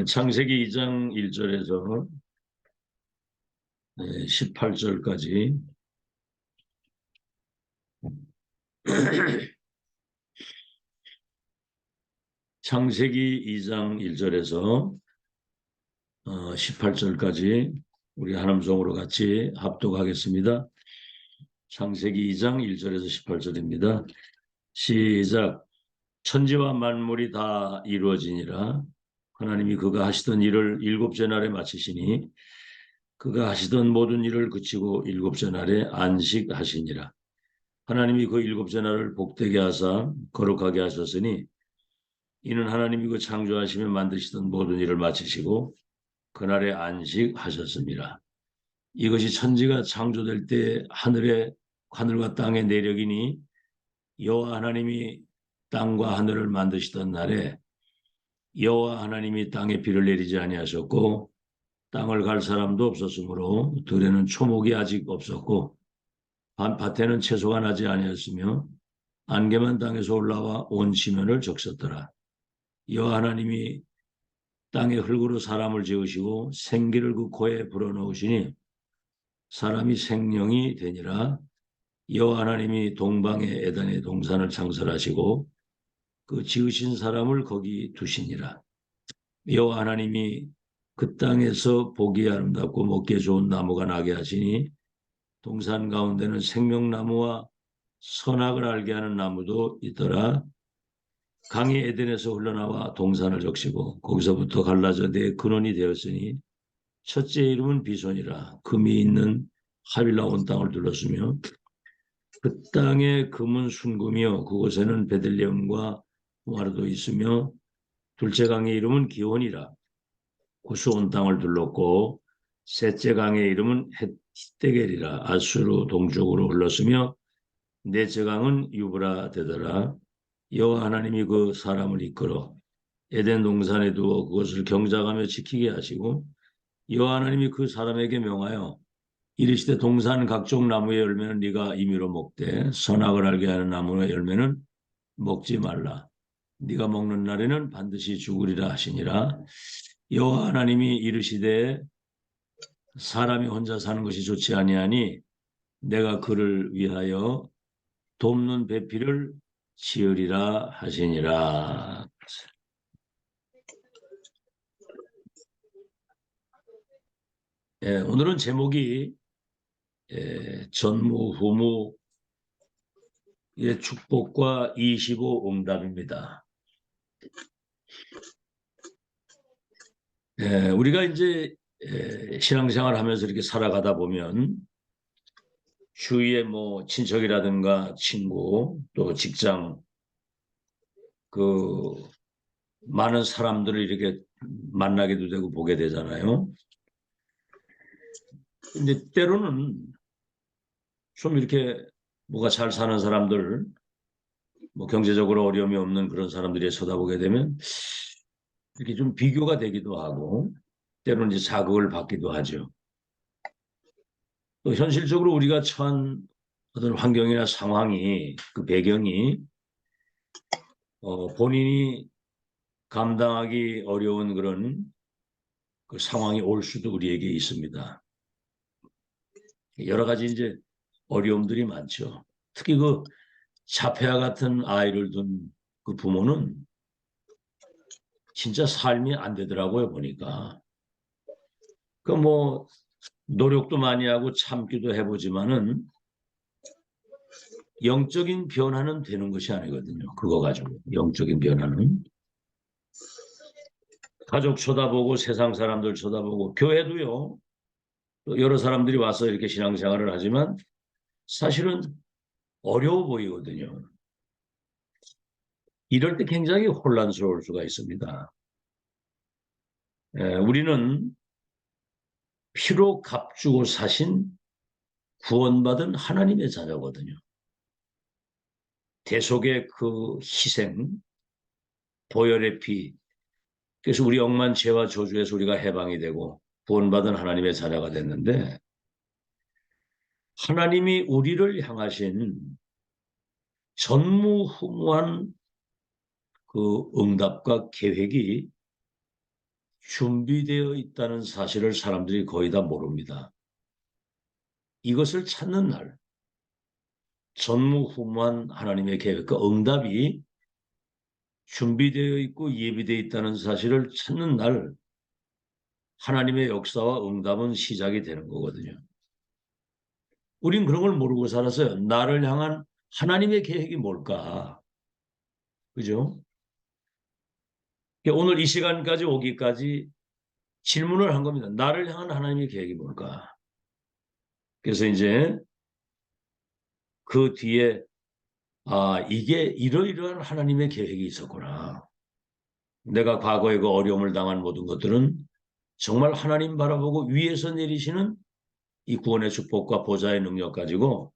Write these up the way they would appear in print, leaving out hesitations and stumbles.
창세기 2장 1절에서 18절까지 창세기 2장 1절에서 18절까지 우리 한음성으로 같이 합독하겠습니다. 창세기 2장 1절에서 18절입니다. 시작. 천지와 만물이 다 이루어지니라. 하나님이 그가 하시던 일을 일곱째 날에 마치시니 그가 하시던 모든 일을 그치고 일곱째 날에 안식하시니라. 하나님이 그 일곱째 날을 복되게 하사 거룩하게 하셨으니 이는 하나님이 그 창조하시며 만드시던 모든 일을 마치시고 그날에 안식하셨습니다. 이것이 천지가 창조될 때 하늘과 땅의 내력이니 여호와 하나님이 땅과 하늘을 만드시던 날에 여호와 하나님이 땅에 비를 내리지 아니하셨고 땅을 갈 사람도 없었으므로 들에는 초목이 아직 없었고 밭에는 채소가 나지 아니하였으며 안개만 땅에서 올라와 온 지면을 적셨더라. 여호와 하나님이 땅의 흙으로 사람을 지으시고 생기를 그 코에 불어넣으시니 사람이 생명이 되니라. 여호와 하나님이 동방의 에덴의 동산을 창설하시고 그 지으신 사람을 거기 두시니라. 여호와 하나님이 그 땅에서 보기 아름답고 먹기에 좋은 나무가 나게 하시니 동산 가운데는 생명나무와 선악을 알게 하는 나무도 있더라. 강이 에덴에서 흘러나와 동산을 적시고 거기서부터 갈라져 내 근원이 되었으니 첫째 이름은 비손이라. 금이 있는 하윌라 온 땅을 둘렀으며 그 땅에 금은 순금이요 그곳에는 베들레헴과 호마르도 있으며 둘째 강의 이름은 기온이라. 구스 온 땅을 둘렀고 셋째 강의 이름은 헷데겔이라. 아수르 동쪽으로 흘렀으며 넷째 강은 유브라 되더라. 여호와 하나님이 그 사람을 이끌어 에덴 동산에 두어 그것을 경작하며 지키게 하시고 여호와 하나님이 그 사람에게 명하여 이르시되 동산 각종 나무의 열매는 네가 임의로 먹되 선악을 알게 하는 나무의 열매는 먹지 말라. 네가 먹는 날에는 반드시 죽으리라 하시니라. 여호와 하나님이 이르시되 사람이 혼자 사는 것이 좋지 아니하니 내가 그를 위하여 돕는 배필을 지으리라 하시니라. 오늘은 제목이 전무후무의 축복과 25 응답입니다. 우리가 이제 신앙생활 하면서 이렇게 살아가다 보면 주위에 뭐 친척이라든가 친구 또 직장 그 많은 사람들을 이렇게 만나게도 되고 보게 되잖아요. 근데 때로는 좀 이렇게 뭐가 잘 사는 사람들, 뭐 경제적으로 어려움이 없는 그런 사람들이 쳐다보게 되면 이렇게 좀 비교가 되기도 하고 때로는 이제 자극을 받기도 하죠. 또 현실적으로 우리가 처한 어떤 환경이나 상황이 그 배경이 본인이 감당하기 어려운 그런 그 상황이 올 수도 우리에게 있습니다. 여러 가지 이제 어려움들이 많죠. 특히 그 자폐아 같은 아이를 둔 그 부모는 진짜 삶이 안 되더라고요, 보니까. 그 뭐 노력도 많이 하고 참기도 해보지만은 영적인 변화는 되는 것이 아니거든요. 그거 가지고 영적인 변화는 가족 쳐다보고 세상 사람들 쳐다보고 교회도요. 또 여러 사람들이 와서 이렇게 신앙생활을 하지만 사실은 어려워 보이거든요. 이럴 때 굉장히 혼란스러울 수가 있습니다. 우리는 피로 값주고 사신 구원받은 하나님의 자녀거든요. 대속의 그 희생, 보혈의 피, 그래서 우리 억만 죄와 저주에서 우리가 해방이 되고 구원받은 하나님의 자녀가 됐는데 하나님이 우리를 향하신 전무후무한 그 응답과 계획이 준비되어 있다는 사실을 사람들이 거의 다 모릅니다. 이것을 찾는 날, 전무후무한 하나님의 계획, 그 응답이 준비되어 있고 예비되어 있다는 사실을 찾는 날, 하나님의 역사와 응답은 시작이 되는 거거든요. 우린 그런 걸 모르고 살았어요. 나를 향한 하나님의 계획이 뭘까? 그죠? 오늘 이 시간까지 오기까지 질문을 한 겁니다. 나를 향한 하나님의 계획이 뭘까? 그래서 이제 그 뒤에 이게 이러이러한 하나님의 계획이 있었구나. 내가 과거에 그 어려움을 당한 모든 것들은 정말 하나님 바라보고 위에서 내리시는 이 구원의 축복과 보좌의 능력 가지고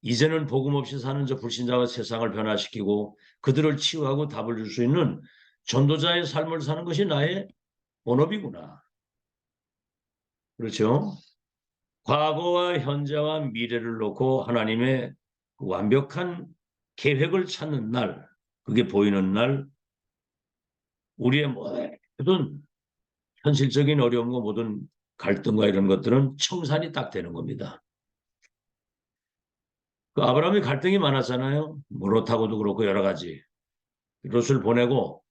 이제는 복음 없이 사는 저 불신자가 세상을 변화시키고 그들을 치유하고 답을 줄 수 있는 전도자의 삶을 사는 것이 나의 본업이구나. 그렇죠? 과거와 현재와 미래를 놓고 하나님의 완벽한 계획을 찾는 날, 그게 보이는 날, 우리의 모든 현실적인 어려움과 모든 갈등과 이런 것들은 청산이 딱 되는 겁니다. 그 아브라함이 갈등이 많았잖아요. 뭐 롯하고도 그렇고 여러 가지. 롯을 보내고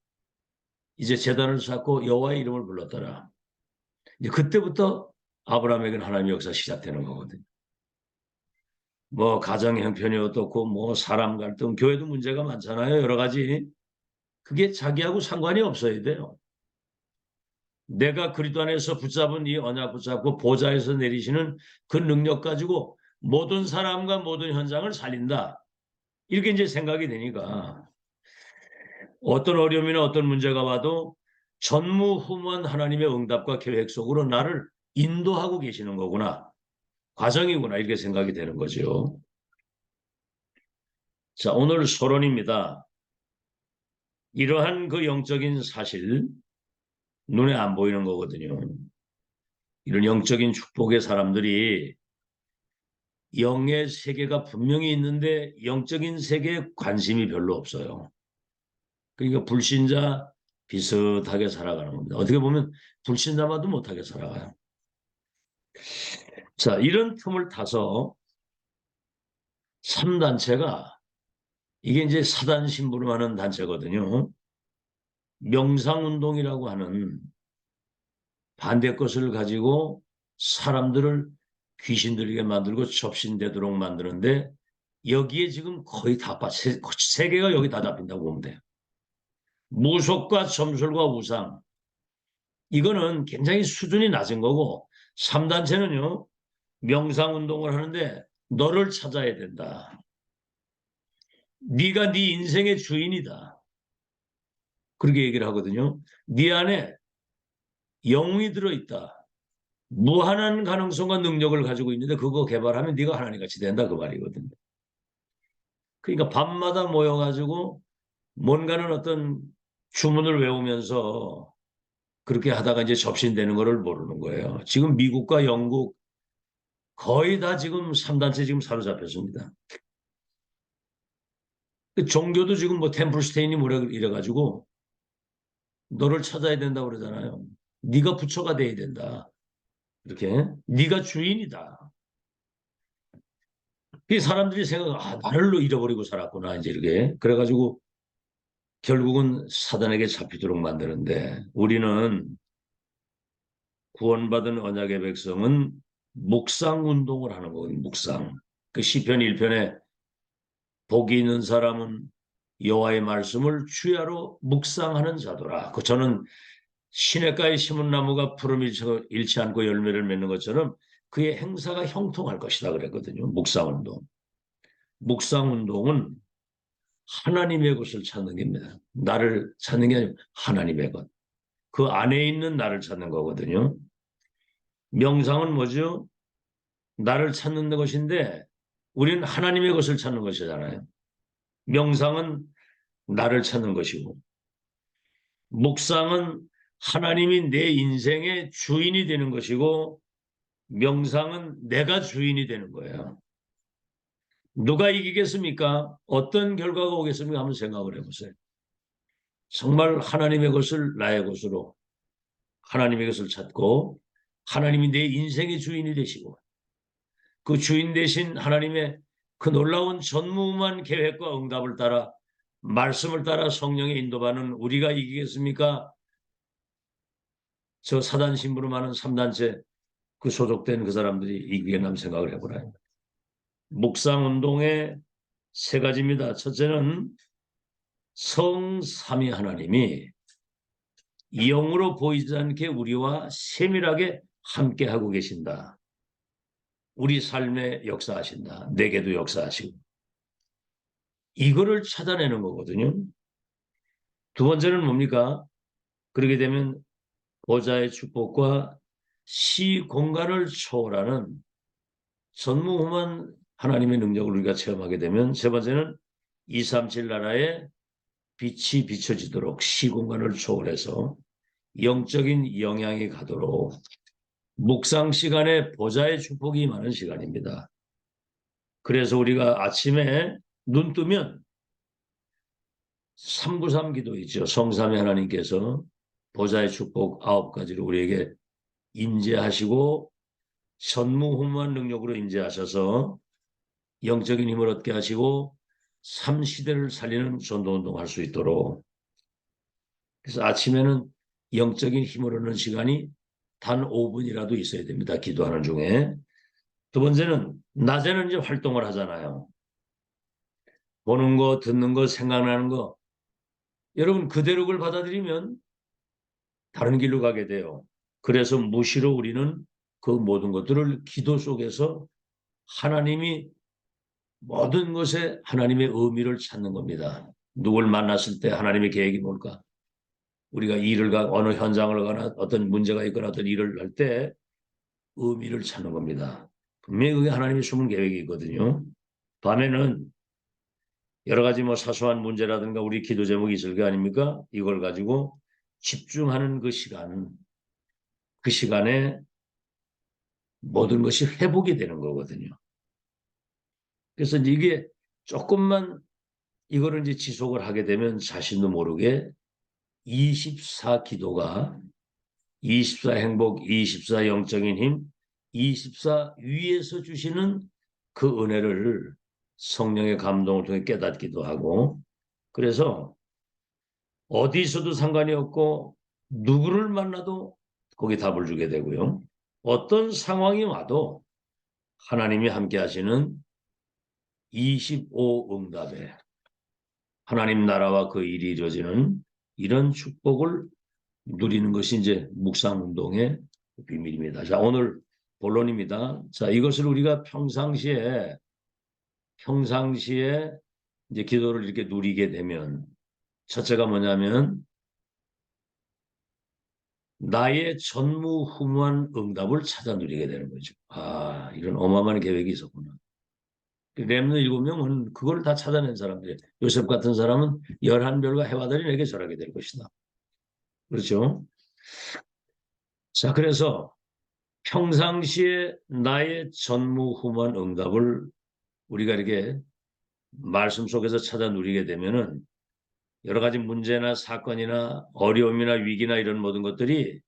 이제 제단을 쌓고 여호와의 이름을 불렀더라. 이제 그때부터 아브라함에게는 하나님의 역사 시작되는 거거든요. 뭐 가정 형편이 어떻고 뭐 사람 갈등, 교회도 문제가 많잖아요. 여러 가지. 그게 자기하고 상관이 없어야 돼요. 내가 그리스도 안에서 붙잡은 이 언약 붙잡고 보좌에서 내리시는 그 능력 가지고 모든 사람과 모든 현장을 살린다. 이렇게 이제 생각이 되니까 어떤 어려움이나 어떤 문제가 와도 전무후무한 하나님의 응답과 계획 속으로 나를 인도하고 계시는 거구나. 과정이구나. 이렇게 생각이 되는 거죠. 자, 오늘 서론입니다. 이러한 그 영적인 사실, 눈에 안 보이는 거거든요. 이런 영적인 축복의 사람들이 영의 세계가 분명히 있는데 영적인 세계에 관심이 별로 없어요. 그러니까 불신자 비슷하게 살아가는 겁니다. 어떻게 보면 불신자만도 못하게 살아가요. 자, 이런 틈을 타서 3단체가 이게 이제 사단 신부로 하는 단체거든요. 명상운동이라고 하는 반대 것을 가지고 사람들을 귀신 들리게 만들고 접신되도록 만드는데 여기에 지금 거의 다 세 개가 여기 다 잡힌다고 보면 돼요. 무속과 점술과 우상 이거는 굉장히 수준이 낮은 거고 3단체는요. 명상운동을 하는데 너를 찾아야 된다. 네가 네 인생의 주인이다. 그렇게 얘기를 하거든요. 네 안에 영웅이 들어있다. 무한한 가능성과 능력을 가지고 있는데 그거 개발하면 네가 하나님같이 된다 그 말이거든요. 그러니까 밤마다 모여가지고 뭔가는 어떤 주문을 외우면서 그렇게 하다가 이제 접신되는 거를 모르는 거예요. 지금 미국과 영국 거의 다 지금 3단체 지금 사로잡혔습니다. 그 종교도 지금 뭐 템플스테인이 뭐라 이래가지고 너를 찾아야 된다고 그러잖아요. 네가 부처가 돼야 된다. 이렇게 네가 주인이다. 그 사람들이 생각, 나를 잃어버리고 살았구나 이제 이렇게 그래가지고 결국은 사단에게 잡히도록 만드는데 우리는 구원받은 언약의 백성은 묵상 운동을 하는 거예요. 묵상. 그 시편 1편에 복이 있는 사람은 여호와의 말씀을 주야로 묵상하는 자더라. 그 저는 시냇가에 심은 나무가 푸름 잃지 않고 열매를 맺는 것처럼 그의 행사가 형통할 것이다 그랬거든요. 묵상 운동. 묵상 운동은 하나님의 것을 찾는 겁니다. 나를 찾는 게 아니고 하나님의 것. 그 안에 있는 나를 찾는 거거든요. 명상은 뭐죠? 나를 찾는 것인데 우리는 하나님의 것을 찾는 것이잖아요. 명상은 나를 찾는 것이고 묵상은 하나님이 내 인생의 주인이 되는 것이고 명상은 내가 주인이 되는 거예요. 누가 이기겠습니까? 어떤 결과가 오겠습니까? 한번 생각을 해보세요. 정말 하나님의 것을 나의 것으로 하나님의 것을 찾고 하나님이 내 인생의 주인이 되시고 그 주인 되신 하나님의 그 놀라운 전무후무한 계획과 응답을 따라 말씀을 따라 성령의 인도받는 우리가 이기겠습니까? 저 사단 심부름하는 3단체 그 소속된 그 사람들이 이기겠나 생각을 해보라. 묵상운동의 세 가지입니다. 첫째는 성삼위 하나님이 영으로 보이지 않게 우리와 세밀하게 함께하고 계신다. 우리 삶에 역사하신다. 내게도 역사하시고. 이거를 찾아내는 거거든요. 두 번째는 뭡니까? 그렇게 되면 보좌의 축복과 시공간을 초월하는 전무후무한 하나님의 능력을 우리가 체험하게 되면 세 번째는 237 나라의 빛이 비춰지도록 시공간을 초월해서 영적인 영향이 가도록 묵상 시간에 보좌의 축복이 많은 시간입니다. 그래서 우리가 아침에 눈 뜨면 393 기도 있죠. 성삼위 하나님께서 보좌의 축복 9가지를 우리에게 임재하시고 전무후무한 능력으로 임재하셔서 영적인 힘을 얻게 하시고 3시대를 살리는 전도운동을 할 수 있도록 그래서 아침에는 영적인 힘을 얻는 시간이 단 5분이라도 있어야 됩니다. 기도하는 중에. 두 번째는 낮에는 이제 활동을 하잖아요. 보는 거, 듣는 거, 생각나는 거. 여러분 그대로 그걸 받아들이면 다른 길로 가게 돼요. 그래서 무시로 우리는 그 모든 것들을 기도 속에서 하나님이 모든 것에 하나님의 의미를 찾는 겁니다. 누굴 만났을 때 하나님의 계획이 뭘까? 우리가 일을 가 어느 현장을 가나 어떤 문제가 있거나 어떤 일을 할 때 의미를 찾는 겁니다. 분명히 그게 하나님의 숨은 계획이 있거든요. 밤에는 여러 가지 뭐 사소한 문제라든가 우리 기도 제목이 있을 거 아닙니까? 이걸 가지고 집중하는 그 시간에 모든 것이 회복이 되는 거거든요. 그래서 이게 조금만 이거를 이제 지속을 하게 되면 자신도 모르게 24 기도가 24 행복, 24 영적인 힘, 24 위에서 주시는 그 은혜를 성령의 감동을 통해 깨닫기도 하고 그래서 어디서도 상관이 없고 누구를 만나도 거기 답을 주게 되고요. 어떤 상황이 와도 하나님이 함께 하시는 25 응답에 하나님 나라와 그 일이 이루어지는 이런 축복을 누리는 것이 이제 묵상운동의 비밀입니다. 자, 오늘 본론입니다. 자, 이것을 우리가 평상시에 이제 기도를 이렇게 누리게 되면 첫째가 뭐냐면 나의 전무후무한 응답을 찾아 누리게 되는 거죠. 아, 이런 어마어마한 계획이 있었구나. 렘넌트 7명은 그걸 다 찾아낸 사람들이에요. 요셉 같은 사람은 11별과 해와들이 내게 절하게 될 것이다. 그렇죠? 자, 그래서 평상시에 나의 전무후무한 응답을 우리가 이렇게 말씀 속에서 찾아 누리게 되면은 여러 가지 문제나 사건이나 어려움이나 위기나 이런 모든 것들이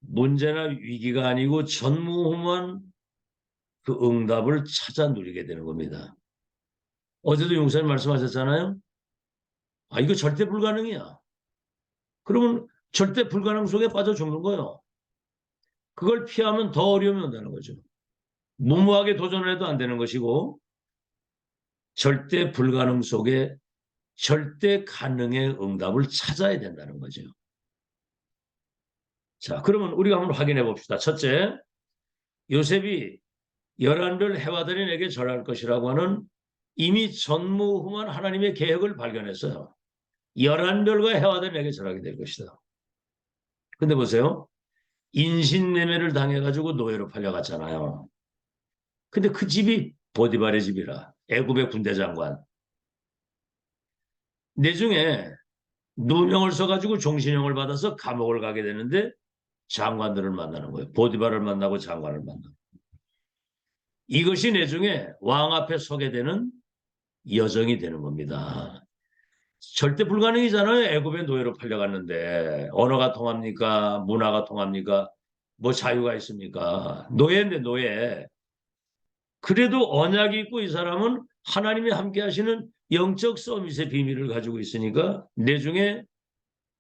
문제나 위기가 아니고 전무후무한 그 응답을 찾아 누리게 되는 겁니다. 어제도 용사님 말씀하셨잖아요. 아, 이거 절대 불가능이야. 그러면 절대 불가능 속에 빠져 죽는 거예요. 그걸 피하면 더 어려움이 온다는 거죠. 무모하게 도전해도 안 되는 것이고 절대 불가능 속에 절대 가능의 응답을 찾아야 된다는 거죠. 자, 그러면 우리가 한번 확인해 봅시다. 첫째, 요셉이 11별 해와들이 내게 절할 것이라고 하는 이미 전무후무한 하나님의 계획을 발견했어요. 11별과 해와들이 내게 절하게 될 것이다. 근데 보세요. 인신매매를 당해가지고 노예로 팔려갔잖아요. 근데 그 집이 보디발의 집이라 애굽의 군대 장관. 내중에 누명을 써가지고 종신형을 받아서 감옥을 가게 되는데 장관들을 만나는 거예요. 보디발을 만나고 장관을 만나고. 이것이 내중에 왕 앞에 서게 되는 여정이 되는 겁니다. 절대 불가능이잖아요. 애굽의 노예로 팔려갔는데 언어가 통합니까? 문화가 통합니까? 뭐 자유가 있습니까? 노예인데 노예. 그래도 언약이 있고 이 사람은 하나님이 함께 하시는 영적 서밋의 비밀을 가지고 있으니까 내중에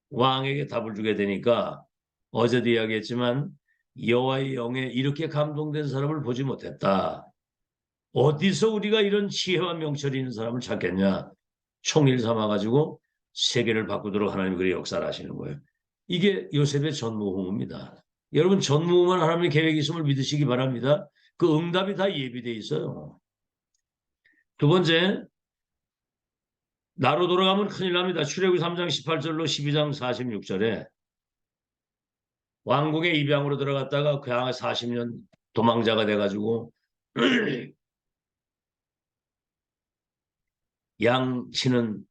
왕에게 답을 주게 되니까 어제도 이야기했지만 여호와의 영에 이렇게 감동된 사람을 보지 못했다. 어디서 우리가 이런 지혜와 명철이 있는 사람을 찾겠냐? 총리를 삼아가지고 세계를 바꾸도록 하나님이 그렇게 역사를 하시는 거예요. 이게 요셉의 전무후무입니다. 여러분 전무후무만 하나님의 계획이 있음을 믿으시기 바랍니다. 그 응답이 다 예비되어 있어요. 두 번째, 나로 돌아가면 큰일 납니다. 출애굽기 3장 18절로 12장 46절에 왕궁의 입양으로 들어갔다가 그 향해 40년 도망자가 돼가지고 양 치는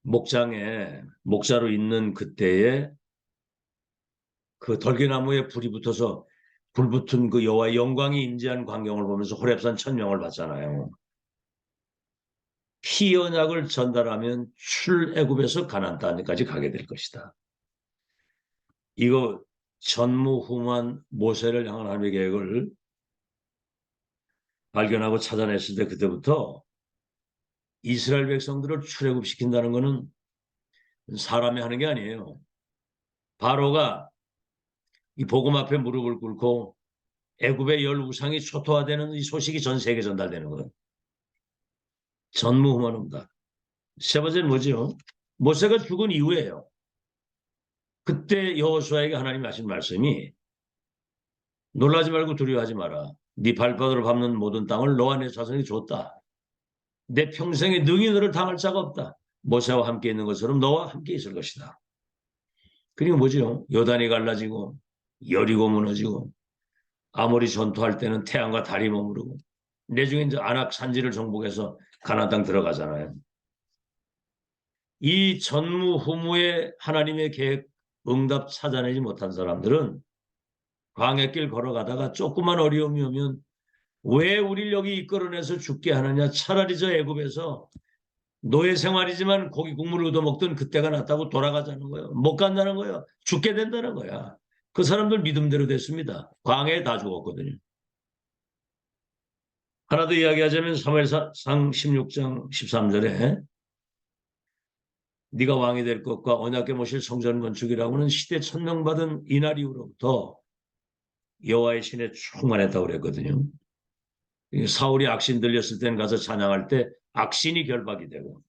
목장에 목자로 있는 그때에 그 덜기나무에 불이 붙어서 불 붙은 그 여호와의 영광이 임재한 광경을 보면서 호렙산 천명을 받잖아요. 피 언약을 전달하면 출애굽에서 가나안 땅까지 가게 될 것이다. 이거 전무후무한 모세를 향한 하나님의 계획을 발견하고 찾아냈을 때 그때부터 이스라엘 백성들을 출애굽시킨다는 것은 사람이 하는 게 아니에요. 바로가 이 복음 앞에 무릎을 꿇고 애굽의 열 우상이 초토화되는 이 소식이 전 세계에 전달되는 거예요. 전무후무합니다. 세 번째는 뭐죠? 모세가 죽은 이후에요. 그때 여호수아에게 하나님이 하신 말씀이 놀라지 말고 두려워하지 마라. 네 발바닥으로 밟는 모든 땅을 너와 내 자손에게 줬다. 내 평생에 능히 너를 당할 자가 없다. 모세와 함께 있는 것처럼 너와 함께 있을 것이다. 그리고 뭐죠? 요단이 갈라지고 여리고 무너지고 아모리 전투할 때는 태양과 달이 머무르고 내중에 이제 아낙 산지를 정복해서 가나안 땅 들어가잖아요. 이 전무후무의 하나님의 계획 응답 찾아내지 못한 사람들은 광야길 걸어가다가 조그만 어려움이 오면 왜 우리를 여기 이끌어내서 죽게 하느냐? 차라리 저 애굽에서 노예 생활이지만 고기 국물을 얻어먹던 그때가 낫다고 돌아가자는 거예요. 못 간다는 거예요. 죽게 된다는 거야. 그 사람들 믿음대로 됐습니다. 광야에 다 죽었거든요. 하나 더 이야기하자면 사무엘상 16장 13절에 네가 왕이 될 것과 언약궤 모실 성전 건축이라고는 시대 천명받은 이날 이후로부터 여호와의 신에 충만했다고 그랬거든요. 사울이 악신 들렸을 때는 가서 찬양할 때 악신이 결박이 되고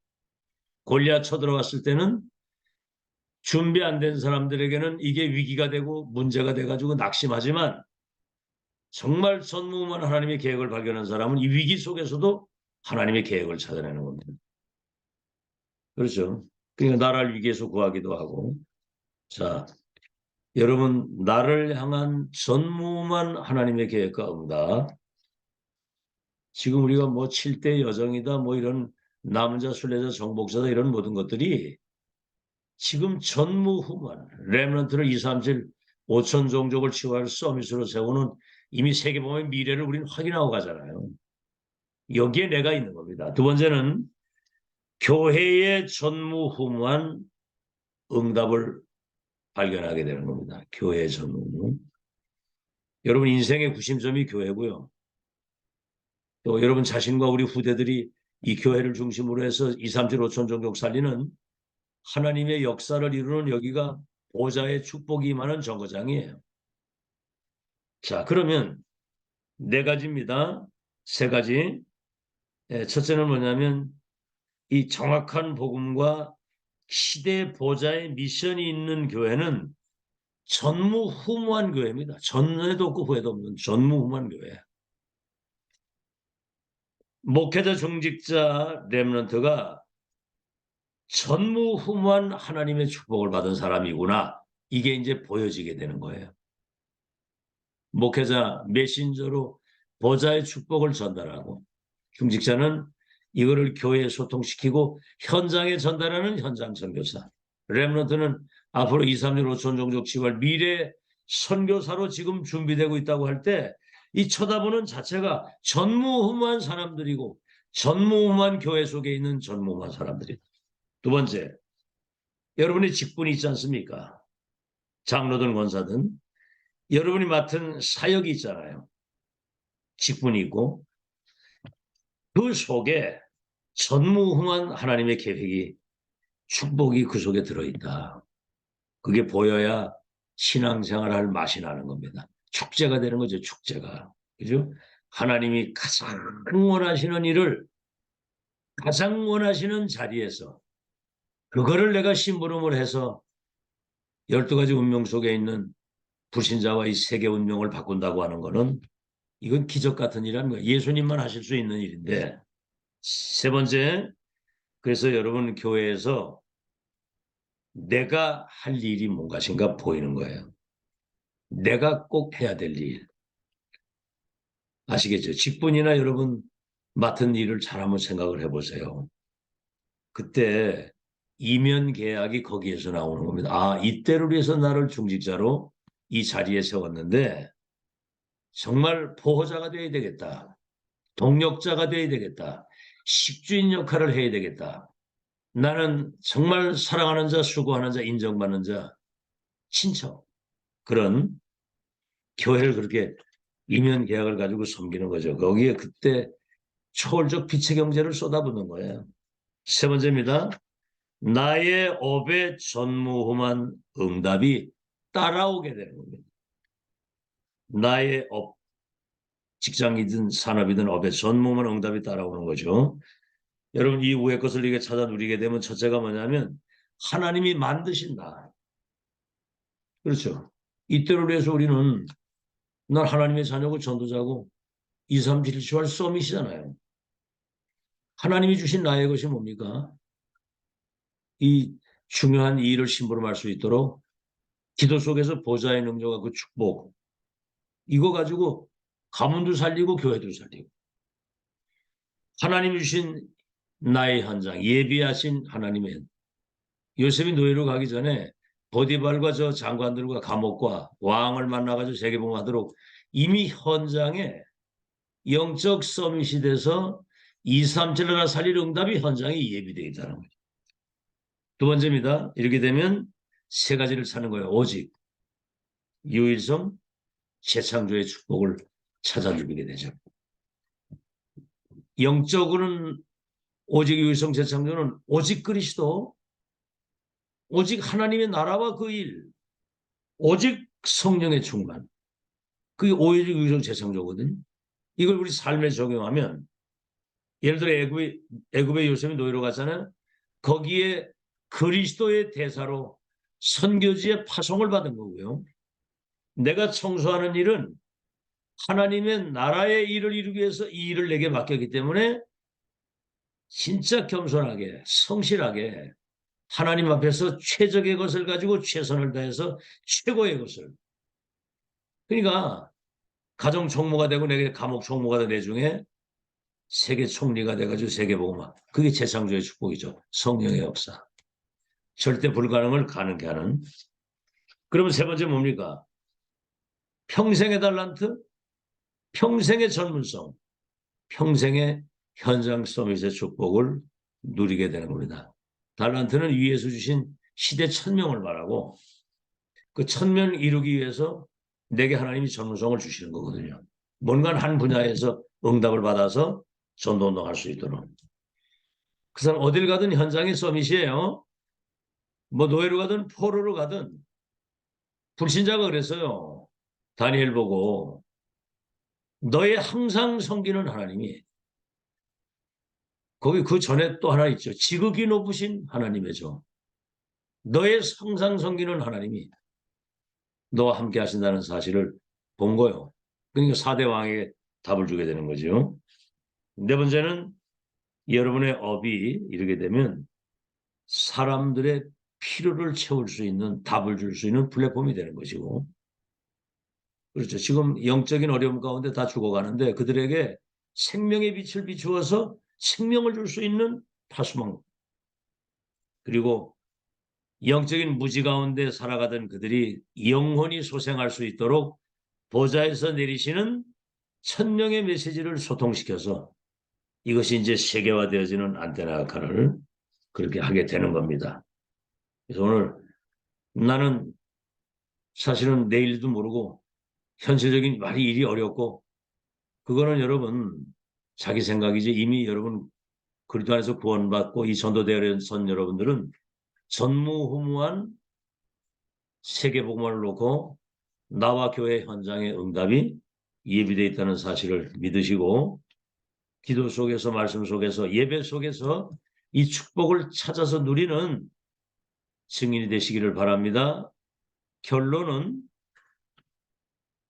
골리앗 쳐들어갔을 때는 준비 안 된 사람들에게는 이게 위기가 되고 문제가 돼가지고 낙심하지만 정말 전무후무한 하나님의 계획을 발견한 사람은 이 위기 속에서도 하나님의 계획을 찾아내는 겁니다. 그렇죠. 그러니까 나라를 위기에서 구하기도 하고. 자, 여러분 나를 향한 전무후무한 하나님의 계획과 응답. 지금 우리가 뭐 7대 여정이다 뭐 이런 남자, 순례자, 정복자다 이런 모든 것들이 지금 전무후무한 렘넌트를 2, 3, 7, 5천 종족을 치유할 서밋으로 세우는 이미 세계보험의 미래를 우리는 확인하고 가잖아요. 여기에 내가 있는 겁니다. 두 번째는 교회의 전무후무한 응답을 발견하게 되는 겁니다. 교회의 전무후무. 여러분 인생의 구심점이 교회고요. 또 여러분 자신과 우리 후대들이 이 교회를 중심으로 해서 2, 3, 7, 5천 종족 살리는 하나님의 역사를 이루는 여기가 보좌의 축복이 임하는 정거장이에요. 자, 그러면 네 가지입니다. 세 가지. 첫째는 뭐냐면 이 정확한 복음과 시대 보좌의 미션이 있는 교회는 전무후무한 교회입니다. 전에도 없고 후에도 없는 전무후무한 교회. 목회자, 중직자, 렘넌트가 전무후무한 하나님의 축복을 받은 사람이구나. 이게 이제 보여지게 되는 거예요. 목회자, 메신저로 보좌의 축복을 전달하고 중직자는 이거를 교회에 소통시키고 현장에 전달하는 현장 선교사. 렘넌트는 앞으로 2, 3년 5천 종족 지구할 미래 선교사로 지금 준비되고 있다고 할 때 이 쳐다보는 자체가 전무후무한 사람들이고 전무후무한 교회 속에 있는 전무후무한 사람들이다. 두 번째, 여러분의 직분이 있지 않습니까? 장로든 권사든 여러분이 맡은 사역이 있잖아요. 직분이 있고 그 속에 전무후무한 하나님의 계획이 축복이 그 속에 들어있다. 그게 보여야 신앙생활할 맛이 나는 겁니다. 축제가 되는 거죠. 축제가. 그죠? 하나님이 가장 원하시는 일을 가장 원하시는 자리에서 그거를 내가 심부름을 해서 12가지 운명 속에 있는 불신자와 이 세계 운명을 바꾼다고 하는 거는 이건 기적 같은 일이라는 거예요. 예수님만 하실 수 있는 일인데. 세 번째, 그래서 여러분 교회에서 내가 할 일이 뭔가신가 보이는 거예요. 내가 꼭 해야 될 일. 아시겠죠? 직분이나 여러분 맡은 일을 잘 한번 생각을 해보세요. 그때 이면 계약이 거기에서 나오는 겁니다. 아, 이때를 위해서 나를 중직자로 이 자리에 세웠는데 정말 보호자가 되어야 되겠다. 동력자가 되어야 되겠다. 식주인 역할을 해야 되겠다. 나는 정말 사랑하는 자, 수고하는 자, 인정받는 자, 친척. 그런 교회를 그렇게 이면 계약을 가지고 섬기는 거죠. 거기에 그때 초월적 빛의 경제를 쏟아붓는 거예요. 세 번째입니다. 나의 업의 전무후무한 응답이 따라오게 되는 겁니다. 나의 업, 직장이든 산업이든 업의 전무후무한 응답이 따라오는 거죠. 여러분 이 위의 것을 이게 찾아 누리게 되면 첫째가 뭐냐면 하나님이 만드신다. 그렇죠. 이때를 위해서 우리는 난 하나님의 자녀고 전도자고 2, 3, 7, 7할 썸이시잖아요. 하나님이 주신 나의 것이 뭡니까? 이 중요한 이 일을 심부름할 수 있도록 기도 속에서 보좌의 능력과 그 축복 이거 가지고 가문도 살리고 교회도 살리고 하나님이 주신 나의 현장 예비하신 하나님의 요셉이 노예로 가기 전에 보디발과 저 장관들과 감옥과 왕을 만나가지고 세계복음하도록 이미 현장에 영적 서밋이 돼서 2, 3, 7나라 살릴 응답이 현장에 예비되어 있다는 거죠. 두 번째입니다. 이렇게 되면 세 가지를 찾는 거예요. 오직, 유일성, 재창조의 축복을 찾아 누리게 되죠. 영적으로는 오직 유일성 재창조는 오직 그리스도, 오직 하나님의 나라와 그 일, 오직 성령의 충만. 그게 오직 유일성 재창조거든요. 이걸 우리 삶에 적용하면 예를 들어 애굽의 요셉이 노예로 갔잖아요. 거기에 그리스도의 대사로 선교지의 파송을 받은 거고요. 내가 청소하는 일은 하나님의 나라의 일을 이루기 위해서 이 일을 내게 맡겼기 때문에 진짜 겸손하게 성실하게 하나님 앞에서 최적의 것을 가지고 최선을 다해서 최고의 것을 그러니까 가정 총무가 되고 내게 감옥 총무가 된 내 중에 세계 총리가 돼가지고 세계복음화 그게 재창조의 축복이죠. 성령의 역사 절대 불가능을 가능케 하는 그러면 세 번째 뭡니까? 평생의 달란트 평생의 전문성 평생의 현장 서밋의 축복을 누리게 되는 겁니다. 달란트는 위에서 주신 시대 1000명을 말하고 그 1000명 이루기 위해서 내게 하나님이 전문성을 주시는 거거든요. 뭔가 한 분야에서 응답을 받아서 전도운동할 수 있도록. 그 사람 어딜 가든 현장의 서밋이에요. 뭐 노예로 가든 포로로 가든 불신자가 그랬어요. 다니엘 보고 너의 항상 섬기는 하나님이 거기 그 전에 또 하나 있죠. 지극히 높으신 하나님이죠. 너의 항상 섬기는 하나님이 너와 함께 하신다는 사실을 본 거요. 그러니까 4대 왕에게 답을 주게 되는 거죠. 네 번째는 여러분의 업이 이르게 되면 사람들의 필요를 채울 수 있는 답을 줄 수 있는 플랫폼이 되는 것이고 그렇죠. 지금 영적인 어려움 가운데 다 죽어가는데 그들에게 생명의 빛을 비추어서 생명을 줄 수 있는 파수망 그리고 영적인 무지 가운데 살아가던 그들이 영혼이 소생할 수 있도록 보좌에서 내리시는 천명의 메시지를 소통시켜서 이것이 이제 세계화되어지는 안테나 역할을 그렇게 하게 되는 겁니다. 그래서 오늘 나는 사실은 내일도 모르고 현실적인 말이 일이 어렵고 그거는 여러분 자기 생각이지 이미 여러분 그리스도 안에서 구원받고 이 전도대회에 선 여러분들은 전무후무한 세계복음을 놓고 나와 교회 현장의 응답이 예비되어 있다는 사실을 믿으시고 기도 속에서 말씀 속에서 예배 속에서 이 축복을 찾아서 누리는 증인이 되시기를 바랍니다. 결론은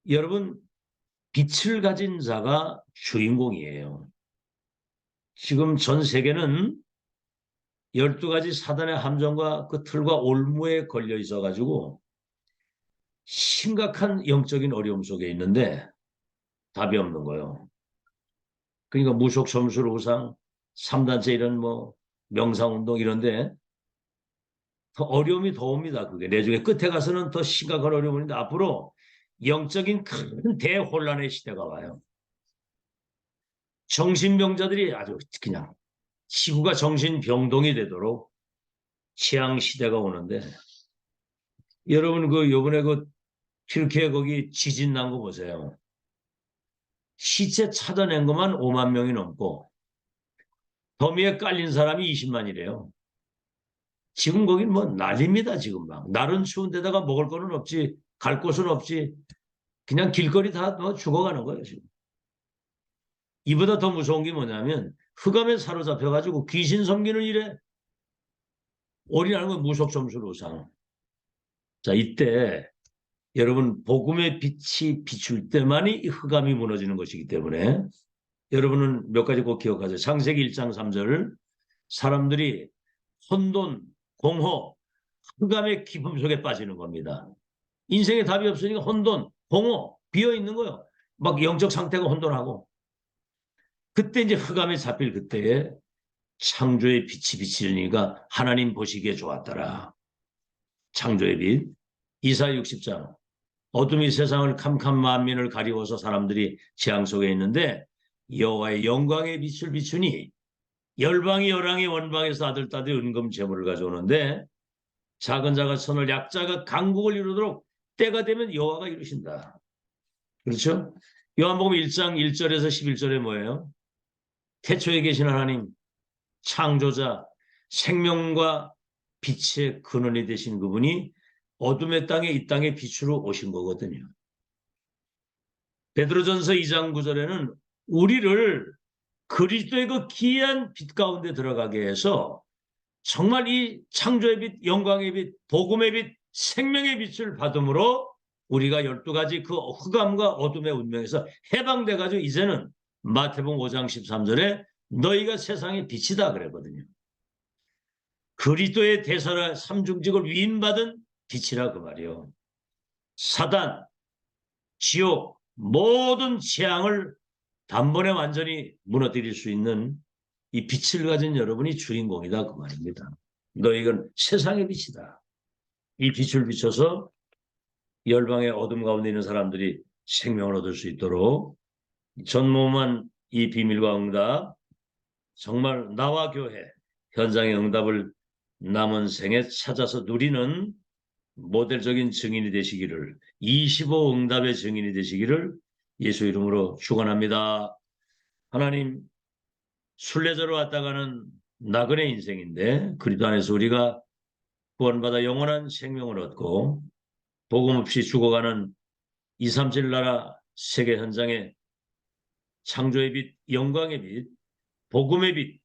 여러분 빛을 가진 자가 주인공이에요. 지금 전 세계는 12가지 사단의 함정과 그 틀과 올무에 걸려 있어가지고 심각한 영적인 어려움 속에 있는데 답이 없는 거예요. 그러니까 무속 점술 우상 3단체 이런 뭐 명상운동 이런데 더 어려움이 더 옵니다. 그게 내중에 끝에 가서는 더 심각한 어려움인데 앞으로 영적인 큰 대혼란의 시대가 와요. 정신병자들이 아주 그냥 지구가 정신병동이 되도록 취향 시대가 오는데 여러분 그 요번에 그 튀르키예 거기 지진 난 거 보세요. 시체 찾아낸 것만 5만 명이 넘고 더미에 깔린 사람이 20만이래요. 지금 거긴 뭐 난립니다. 지금 막 날은 추운데다가 먹을 거는 없지 갈 곳은 없지 그냥 길거리 다 죽어가는 거예요. 지금. 이보다 더 무서운 게 뭐냐면 흑암에 사로잡혀가지고 귀신 섬기는 일에 올인하는 건 무속 점술 우상. 자 이때 여러분 복음의 빛이 비출 때만이 이 흑암이 무너지는 것이기 때문에 여러분은 몇 가지 꼭 기억하세요. 창세기 1장 3절 사람들이 혼돈, 공허, 흑암의 깊음 속에 빠지는 겁니다. 인생에 답이 없으니까 혼돈, 공허, 비어있는 거예요. 막 영적 상태가 혼돈하고 그때 이제 흑암에 잡힐 그때에 창조의 빛이 비치니까 하나님 보시기에 좋았더라. 창조의 빛. 이사 60장 어둠이 세상을 캄캄 만민을 가리워서 사람들이 재앙 속에 있는데 여호와의 영광의 빛을 비추니 열방이 열왕이 원방에서 아들딸들이 은금 재물을 가져오는데 작은 자가 선을 약자가 강국을 이루도록 때가 되면 여호와가 이루신다. 그렇죠? 요한복음 1장 1절에서 11절에 뭐예요? 태초에 계신 하나님 창조자 생명과 빛의 근원이 되신 그분이 어둠의 땅에 이 땅에 빛으로 오신 거거든요. 베드로전서 2장 9절에는 우리를 그리스도의 그 귀한 빛 가운데 들어가게 해서 정말 이 창조의 빛, 영광의 빛, 복음의 빛, 생명의 빛을 받음으로 우리가 12가지 그 흑암과 어둠의 운명에서 해방돼가지고 이제는 마태복음 5장 13절에 너희가 세상의 빛이다 그랬거든요. 그리스도의 대사라 삼중직을 위임받은 빛이라 그 말이요. 사단, 지옥, 모든 재앙을 단번에 완전히 무너뜨릴 수 있는 이 빛을 가진 여러분이 주인공이다 그 말입니다. 너희는 세상의 빛이다. 이 빛을 비춰서 열방의 어둠 가운데 있는 사람들이 생명을 얻을 수 있도록 전무후무한 이 비밀과 응답 정말 나와 교회 현장의 응답을 남은 생에 찾아서 누리는 모델적인 증인이 되시기를 25 응답의 증인이 되시기를 예수 이름으로 축원합니다. 하나님 순례자로 왔다가는 나그네 인생인데 그리스도 안에서 우리가 구원받아 영원한 생명을 얻고 복음 없이 죽어가는 237 나라 세계 현장에 창조의 빛, 영광의 빛, 복음의 빛,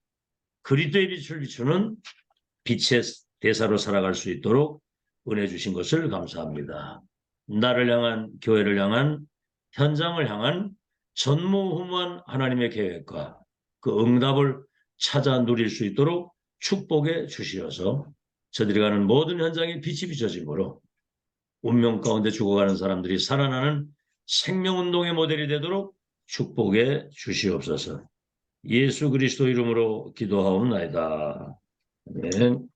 그리스도의 빛을 비추는 빛의 대사로 살아갈 수 있도록 은혜 주신 것을 감사합니다. 나를 향한 교회를 향한 현장을 향한 전무후무한 하나님의 계획과 그 응답을 찾아 누릴 수 있도록 축복해 주시어서 저들이 가는 모든 현장에 빛이 비춰짐으로 운명 가운데 죽어가는 사람들이 살아나는 생명운동의 모델이 되도록 축복해 주시옵소서. 예수 그리스도 이름으로 기도하옵나이다. 아멘.